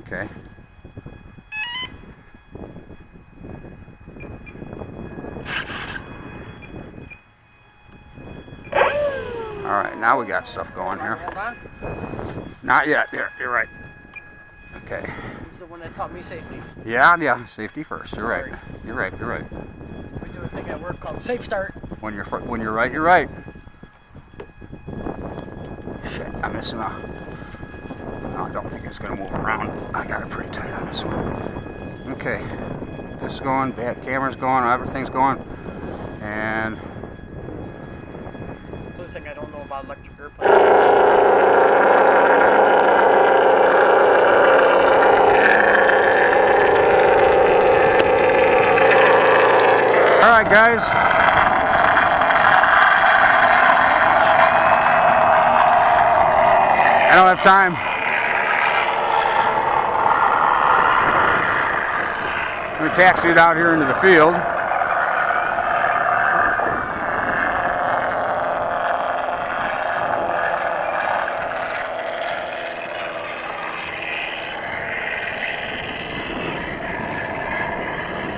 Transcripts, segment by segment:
Okay. Alright, now we got stuff going here. Hold on. Not yet. You're right. Okay. He's the one that taught me safety. Yeah. Safety first. You're Sorry. right. You're right. We do a thing at work called safe start. When you're right, you're right. Shit, I'm missing a... No, I don't think it's gonna move around. I got it pretty tight on this one. Okay. This is going, bad camera's going, everything's going. And... The thing I don't know about electric airplanes. Alright guys. I don't have time. I'm going to taxi it out here into the field.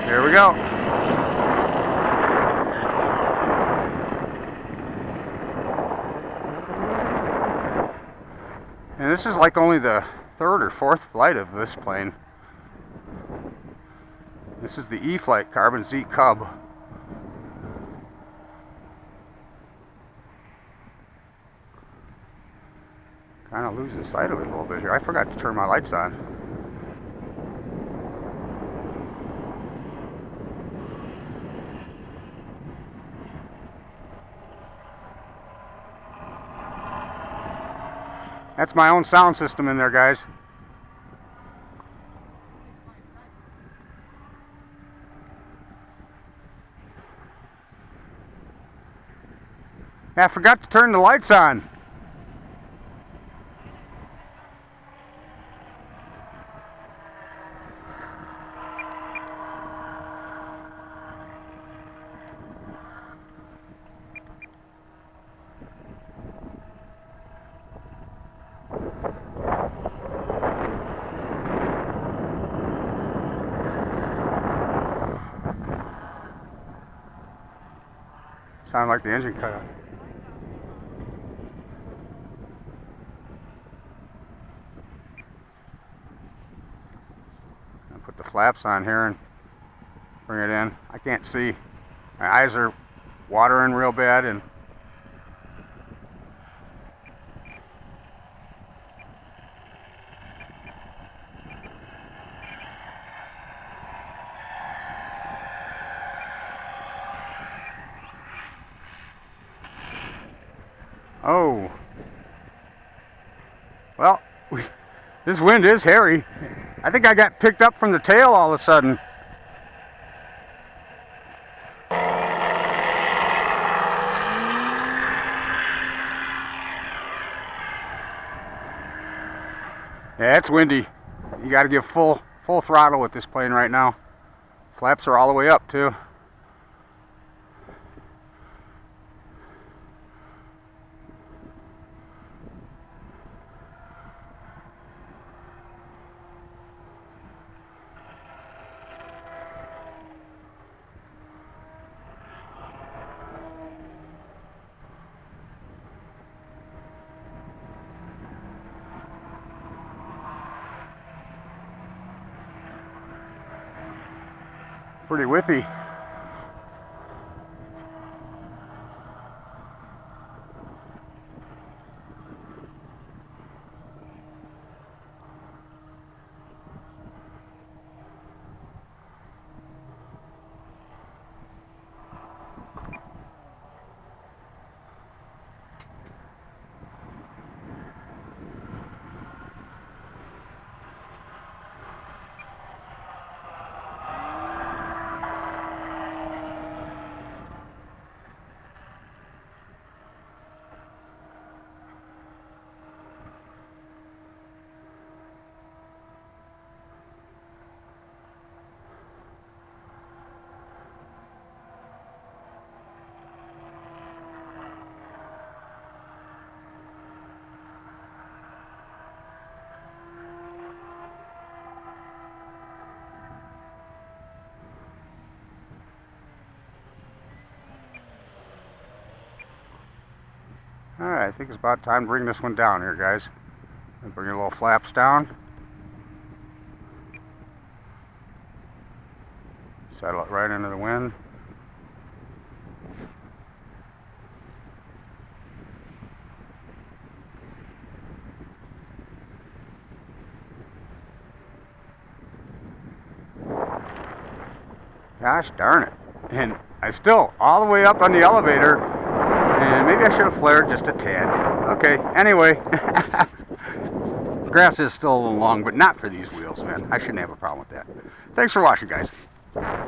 Here we go. And this is like only the third or fourth flight of this plane. This is the E-flite Carbon Z Cub. Kind of losing sight of it a little bit here. I forgot to turn my lights on. That's my own sound system in there, guys. I forgot to turn the lights on. Sound like the engine cut out. I'll put the flaps on here and bring it in. I can't see. My eyes are watering real bad and oh. Well, this wind is hairy. I think I got picked up from the tail all of a sudden. Yeah, it's windy. You got to give full throttle with this plane right now. Flaps are all the way up too. Pretty whippy. Alright, I think it's about time to bring this one down here, guys. Bring your little flaps down. Settle it right into the wind. Gosh darn it. And I still all the way up on the elevator, and maybe I should have flared just a tad. Okay, anyway. Grass is still a little long, but not for these wheels, man. I shouldn't have a problem with that. Thanks for watching, guys.